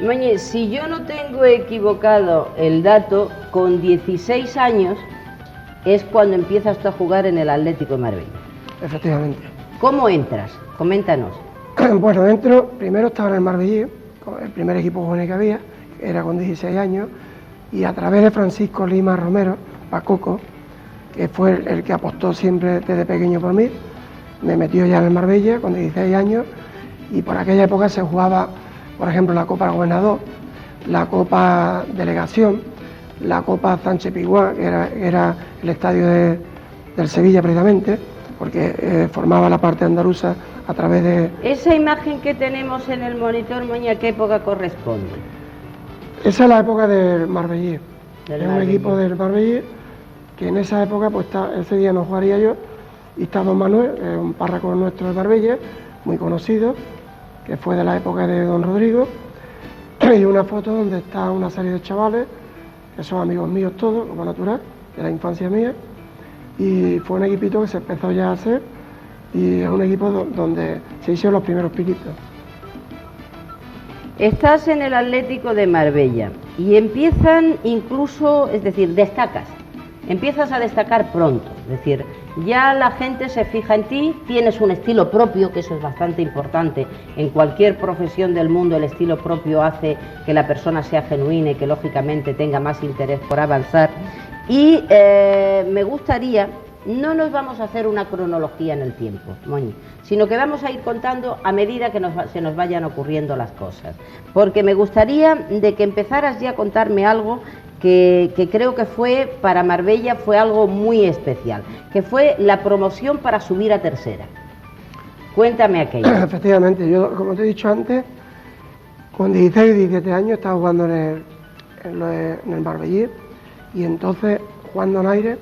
Moñi, si yo no tengo equivocado el dato, con 16 años es cuando empiezas tú a jugar en el Atlético de Marbella. Efectivamente. ¿Cómo entras? Coméntanos. Bueno, primero estaba en el Marbellí, el primer equipo juvenil que había, que era con 16 años, y a través de Francisco Lima Romero, Pacoco, que fue el que apostó siempre desde pequeño por mí, me metió ya en el Marbella con 16 años, y por aquella época se jugaba, por ejemplo, la Copa Gobernador, la Copa Delegación, la Copa Sánchez Pizjuán, que era el estadio del Sevilla precisamente, porque formaba la parte andaluza a través de... Esa imagen que tenemos en el monitor, Moñi, ¿a qué época corresponde? Esa es la época del Marbellí. Del Es un Marbellí. equipo del Marbellí que en esa época, pues ese día no jugaría yo, y está don Manuel, un párroco nuestro de Marbella, muy conocido, que fue de la época de don Rodrigo, y una foto donde está una serie de chavales, que son amigos míos todos, como natural, de la infancia mía, y fue un equipito que se empezó ya a hacer, y es un equipo donde se hicieron los primeros piquitos. Estás en el Atlético de Marbella y empiezan incluso, es decir, empiezas a destacar pronto, es decir, ya la gente se fija en ti, tienes un estilo propio, que eso es bastante importante, en cualquier profesión del mundo el estilo propio hace que la persona sea genuina y que lógicamente tenga más interés por avanzar, y me gustaría, no nos vamos a hacer una cronología en el tiempo, Moñi, sino que vamos a ir contando a medida que se nos vayan ocurriendo las cosas, porque me gustaría de que empezaras ya a contarme algo que creo que fue para Marbella, fue algo muy especial, que fue la promoción para subir a tercera. Cuéntame aquello. Efectivamente, yo, como te he dicho antes, con 16 y 17 años estaba jugando en el Marbellí, y entonces Juan Donaire,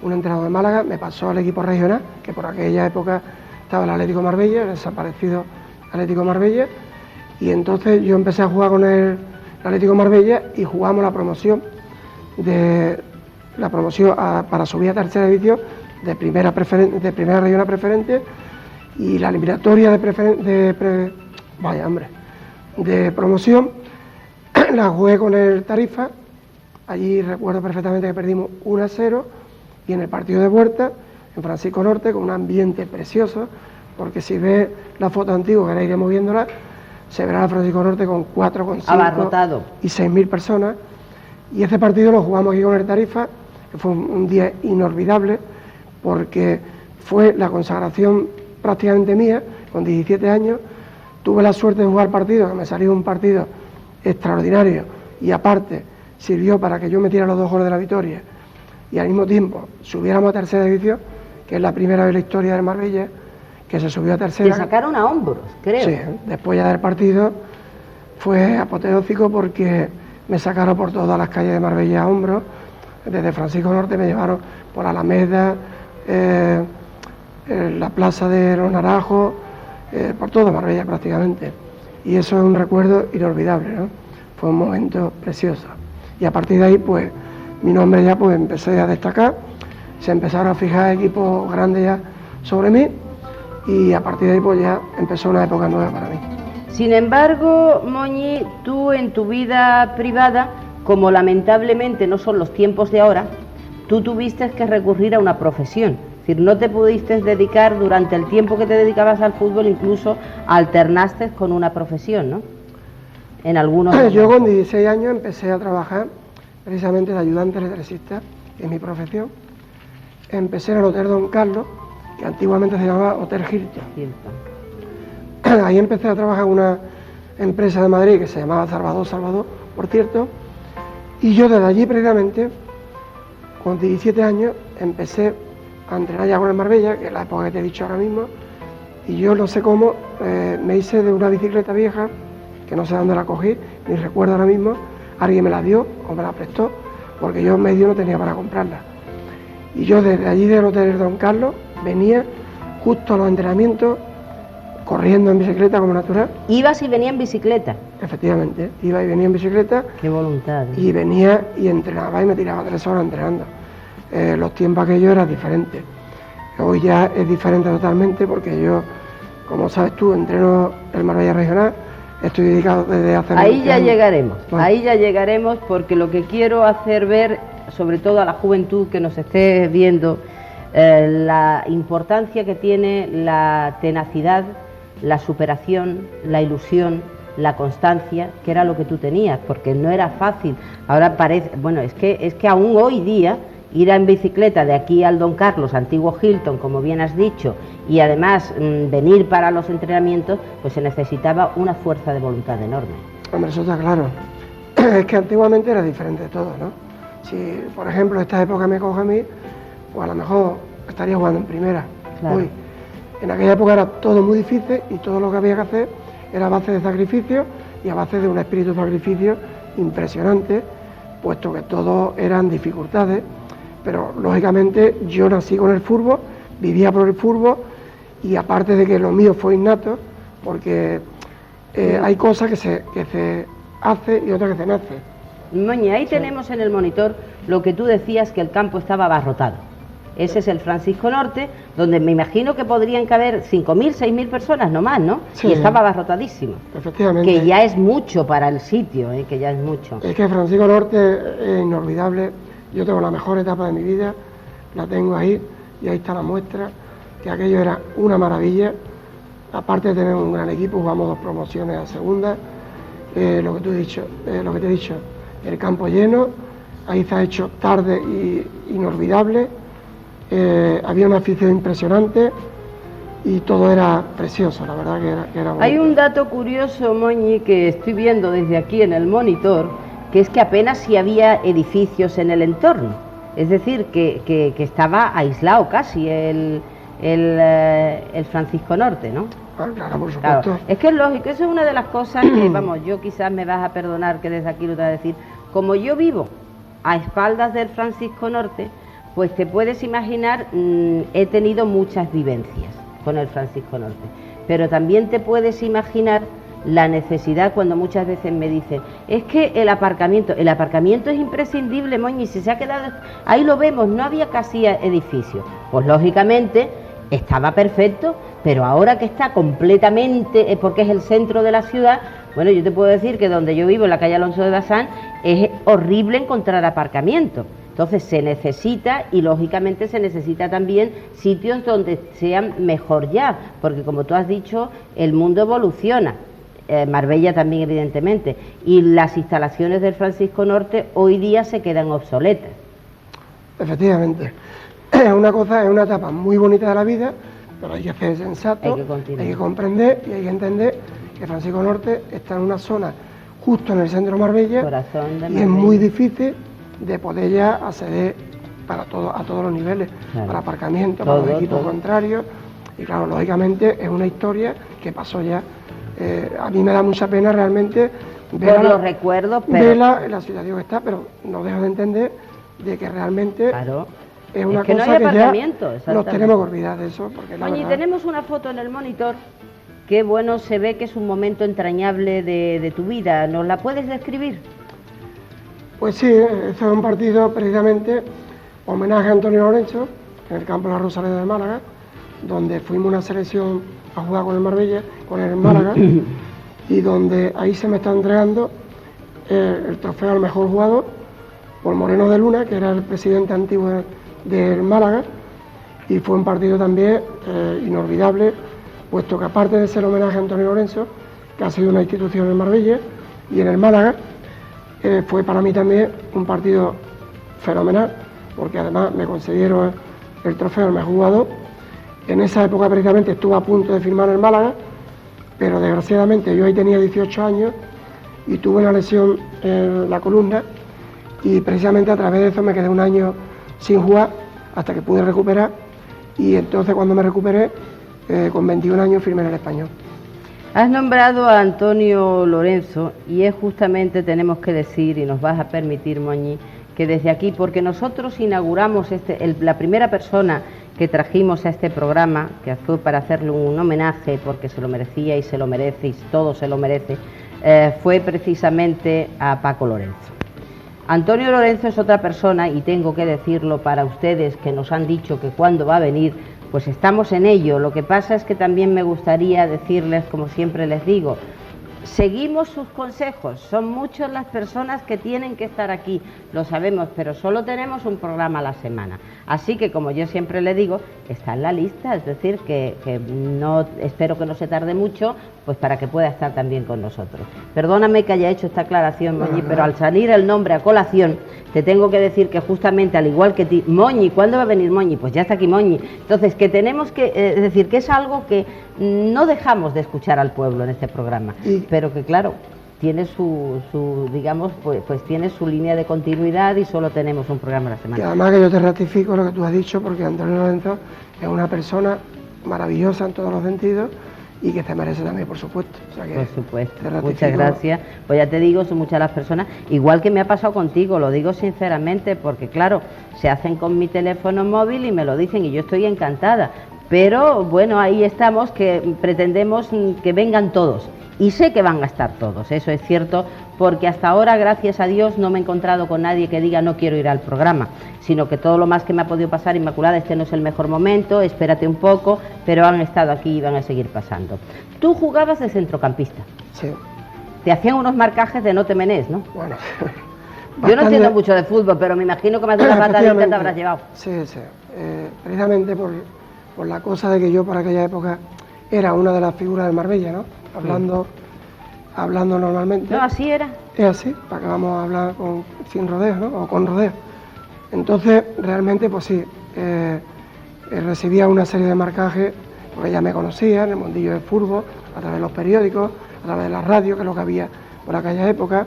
un entrenador de Málaga, me pasó al equipo regional, que por aquella época estaba el Atlético Marbella, el desaparecido Atlético Marbella, y entonces yo empecé a jugar con el Atlético Marbella y jugamos la promoción para subir a tercera división de primera regional preferente, y la eliminatoria de promoción la jugué con el Tarifa. Allí recuerdo perfectamente que perdimos 1-0, y en el partido de vuelta en Francisco Norte, con un ambiente precioso, porque si ves la foto antigua, que ahora iremos viéndola, se verá a Francisco Norte con 4, con 5 abarrotado y 6.000 personas. Y ese partido lo jugamos aquí con el Tarifa, que fue un día inolvidable, porque fue la consagración prácticamente mía, con 17 años. Tuve la suerte de jugar partido, que me salió un partido extraordinario, y aparte sirvió para que yo metiera los 2 goles de la victoria, y al mismo tiempo subiéramos a tercera división, que es la primera vez en la historia del Marbella que se subió a tercera. Te sacaron a hombros, creo. Sí, después ya del partido fue apoteósico, porque me sacaron por todas las calles de Marbella a hombros. Desde Francisco Norte me llevaron por Alameda, la plaza de los Naranjos, por todo Marbella prácticamente. Y eso es un recuerdo inolvidable, ¿no? Fue un momento precioso. Y a partir de ahí, pues, mi nombre ya pues empecé a destacar, se empezaron a fijar equipos grandes ya sobre mí, y a partir de ahí pues ya empezó una época nueva para mí. Sin embargo, Moñi, tú en tu vida privada, como lamentablemente no son los tiempos de ahora, tú tuviste que recurrir a una profesión. Es decir, no te pudiste dedicar durante el tiempo que te dedicabas al fútbol, incluso alternaste con una profesión, ¿no? En algunos momentos. Yo con 16 años empecé a trabajar precisamente de ayudante electricista, que es mi profesión. Empecé en el Hotel Don Carlos, que antiguamente se llamaba Hotel Hilton. Ahí empecé a trabajar en una empresa de Madrid que se llamaba Salvador, por cierto, y yo desde allí precisamente, con 17 años, empecé a entrenar ya con el Marbella, que es la época que te he dicho ahora mismo, y yo no sé cómo, me hice de una bicicleta vieja, que no sé dónde la cogí, ni recuerdo ahora mismo, alguien me la dio o me la prestó, porque yo medio no tenía para comprarla. Y yo desde allí del Hotel Don Carlos venía justo a los entrenamientos, corriendo en bicicleta como natural. ¿Ibas y venía en bicicleta? Efectivamente, iba y venía en bicicleta. Qué voluntad. Y venía y entrenaba y me tiraba 3 horas entrenando. Los tiempos aquellos eran diferentes. Hoy ya es diferente totalmente, porque yo, como sabes tú, entreno el Marbella Regional, estoy dedicado desde hace Ahí 20 ya años. llegaremos, Bueno. ahí ya llegaremos, porque lo que quiero hacer ver, sobre todo a la juventud que nos esté viendo, la importancia que tiene la tenacidad, la superación, la ilusión, la constancia, que era lo que tú tenías, porque no era fácil. Ahora parece, bueno, es que aún hoy día ir en bicicleta de aquí al Don Carlos, antiguo Hilton, como bien has dicho, y además venir para los entrenamientos, pues se necesitaba una fuerza de voluntad enorme. Hombre, eso está claro. Es que antiguamente era diferente todo, ¿no? Si, por ejemplo, esta época me coge a mí, pues a lo mejor estaría jugando en primera. Claro. Hoy, en aquella época era todo muy difícil y todo lo que había que hacer era a base de sacrificio y a base de un espíritu de sacrificio impresionante, puesto que todo eran dificultades. Pero lógicamente yo nací con el fútbol, vivía por el fútbol y aparte de que lo mío fue innato, porque hay cosas que se hace y otras que se nace. Moñi, ahí tenemos en el monitor lo que tú decías, que el campo estaba abarrotado. Ese es el Francisco Norte, donde me imagino que podrían caber 5.000, 6.000 personas, no más, ¿no? Sí. Y estaba abarrotadísimo. Efectivamente. Que ya es mucho para el sitio, que ya es mucho. Es que Francisco Norte es inolvidable. Yo tengo la mejor etapa de mi vida, la tengo ahí, y ahí está la muestra, que aquello era una maravilla. Aparte de tener un gran equipo, jugamos 2 promociones a segunda. Lo que tú has dicho, lo que te he dicho, el campo lleno, ahí se ha hecho tarde y inolvidable. Había una afición impresionante y todo era precioso, la verdad que era bonito. Hay un dato curioso, Moñi, que estoy viendo desde aquí en el monitor, que es que apenas si había edificios en el entorno, es decir, que estaba aislado casi el Francisco Norte, ¿no? Ah, claro, por supuesto. Claro, es que es lógico, eso es una de las cosas que, vamos, yo quizás me vas a perdonar que desde aquí lo te voy a decir, como yo vivo a espaldas del Francisco Norte, pues te puedes imaginar, he tenido muchas vivencias con el Francisco Norte, pero también te puedes imaginar la necesidad cuando muchas veces me dicen, es que el aparcamiento es imprescindible, Moñi, si se ha quedado, ahí lo vemos, no había casi edificio, pues lógicamente estaba perfecto, pero ahora que está completamente, porque es el centro de la ciudad, bueno, yo te puedo decir que donde yo vivo, en la calle Alonso de Bazán, es horrible encontrar aparcamiento. Entonces se necesita, y lógicamente se necesita también sitios donde sean mejor ya, porque como tú has dicho, el mundo evoluciona. Marbella también, evidentemente, y las instalaciones del Francisco Norte hoy día se quedan obsoletas. Efectivamente, es una etapa muy bonita de la vida, pero hay que ser sensato, hay que comprender y hay que entender que Francisco Norte está en una zona justo en el centro de Marbella, y es muy difícil de poder ya acceder a todos los niveles, claro, para aparcamiento, para los equipos contrarios, y claro, lógicamente es una historia que pasó ya. A mí me da mucha pena realmente ver los recuerdos, verla en la situación que está, pero no dejo de entender de que realmente, claro, es una cosa no hay que ya nos tenemos que olvidar de eso. Porque Oye, tenemos una foto en el monitor, que bueno, se ve que es un momento entrañable de tu vida, ¿nos la puedes describir? Pues sí, esto es un partido precisamente homenaje a Antonio Lorenzo, en el campo de la Rosaleda de Málaga, donde fuimos una selección a jugar con el Marbella, con el Málaga, y donde ahí se me está entregando el trofeo al mejor jugador por Moreno de Luna, que era el presidente antiguo del Málaga, y fue un partido también inolvidable, puesto que aparte de ser homenaje a Antonio Lorenzo, que ha sido una institución en Marbella y en el Málaga, fue para mí también un partido fenomenal, porque además me concedieron el trofeo al mejor jugador. En esa época precisamente estuve a punto de firmar el Málaga, pero desgraciadamente yo ahí tenía 18 años y tuve una lesión en la columna, y precisamente a través de eso me quedé un año sin jugar hasta que pude recuperar, y entonces cuando me recuperé, con 21 años firmé en el Español. Has nombrado a Antonio Lorenzo y es justamente, tenemos que decir, y nos vas a permitir, Moñi, que desde aquí, porque nosotros inauguramos la primera persona que trajimos a este programa, que fue para hacerle un homenaje porque se lo merecía y se lo merece y todo se lo merece, fue precisamente a Paco Lorenzo. Antonio Lorenzo es otra persona, y tengo que decirlo para ustedes que nos han dicho que cuándo va a venir, pues estamos en ello. Lo que pasa es que también me gustaría decirles, como siempre les digo, seguimos sus consejos, son muchas las personas que tienen que estar aquí, lo sabemos, pero solo tenemos un programa a la semana. Así que, como yo siempre le digo, está en la lista, es decir, que no, espero que no se tarde mucho, pues para que pueda estar también con nosotros. Perdóname que haya hecho esta aclaración, Moñi, pero al salir el nombre a colación, te tengo que decir que justamente, al igual que ti, Moñi, ¿cuándo va a venir Moñi? Pues ya está aquí Moñi. Entonces, que tenemos que, es decir, que es algo que no dejamos de escuchar al pueblo en este programa, pero que claro, tiene su digamos, pues tiene su línea de continuidad y solo tenemos un programa a la semana. Y además que yo te ratifico lo que tú has dicho, porque Antonio Lorenzo es una persona maravillosa en todos los sentidos y que te merece también, por supuesto. O sea que por supuesto, muchas gracias. Pues ya te digo, son muchas las personas, igual que me ha pasado contigo, lo digo sinceramente, porque claro, se hacen con mi teléfono móvil y me lo dicen y yo estoy encantada, pero bueno, ahí estamos, que pretendemos que vengan todos. Y sé que van a estar todos, eso es cierto, porque hasta ahora, gracias a Dios, no me he encontrado con nadie que diga no quiero ir al programa, sino que todo lo más que me ha podido pasar, Inmaculada, este no es el mejor momento, espérate un poco, pero han estado aquí y van a seguir pasando. Tú jugabas de centrocampista. Sí. Te hacían unos marcajes de no te menes, ¿no? Bueno, yo no entiendo mucho de fútbol, pero me imagino que más de una patadita te habrás llevado. Sí, sí. Precisamente por la cosa de que yo por aquella época era una de las figuras del Marbella, ¿no? Hablando normalmente. No, así era. Es así, para que vamos a hablar sin rodeos, ¿no? O con rodeos. Entonces, realmente, pues sí, recibía una serie de marcajes, porque ya me conocía en el mundillo del fútbol, a través de los periódicos, a través de la radio, que es lo que había por aquella época.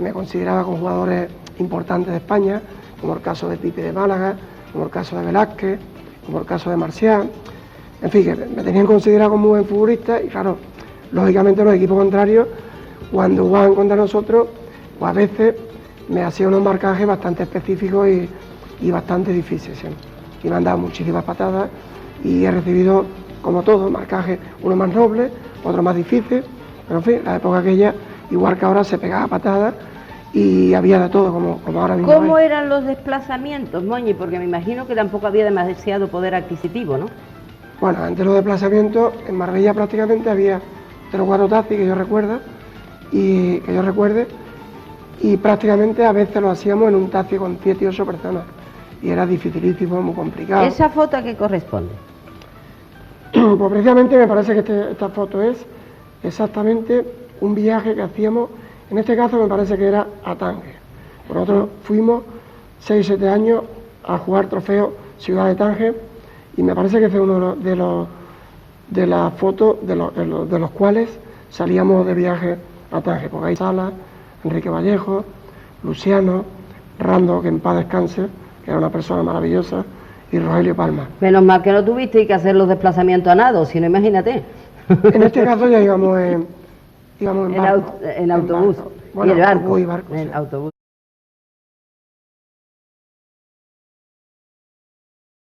Me consideraba con jugadores importantes de España, como el caso de Pipe de Málaga, como el caso de Velázquez, como el caso de Marcial. En fin, que me tenían considerado como buen futbolista y claro, lógicamente los equipos contrarios, cuando jugaban contra nosotros, pues a veces me hacían unos marcajes bastante específicos y bastante difíciles siempre. Y me han dado muchísimas patadas y he recibido, como todo, marcajes, uno más noble, otro más difícil, pero en fin, la época aquella, igual que ahora, se pegaba patadas y había de todo, como ahora mismo. ¿Cómo eran los desplazamientos, Moñi? Porque me imagino que tampoco había demasiado poder adquisitivo, ¿no? Bueno, antes de los desplazamientos, en Marbella prácticamente había 3 o 4 taxis que yo recuerde, y prácticamente a veces lo hacíamos en un taxi con 7 y 8 personas, y era dificilísimo, muy complicado. ¿Esa foto a qué corresponde? Pues precisamente me parece que esta foto es exactamente un viaje que hacíamos, en este caso me parece que era a Tánger. Nosotros fuimos 6 o 7 años a jugar trofeo Ciudad de Tánger, y me parece que fue uno de las fotos de los cuales salíamos de viaje a Tánger, porque hay Sala, Enrique Vallejo, Luciano, Rando, que en paz descanse, que era una persona maravillosa, y Rogelio Palma. Menos mal que no tuviste que hacer los desplazamientos a nado, si no, imagínate. En este caso ya íbamos en barco. En autobús. Bueno, y el barco. En autobús.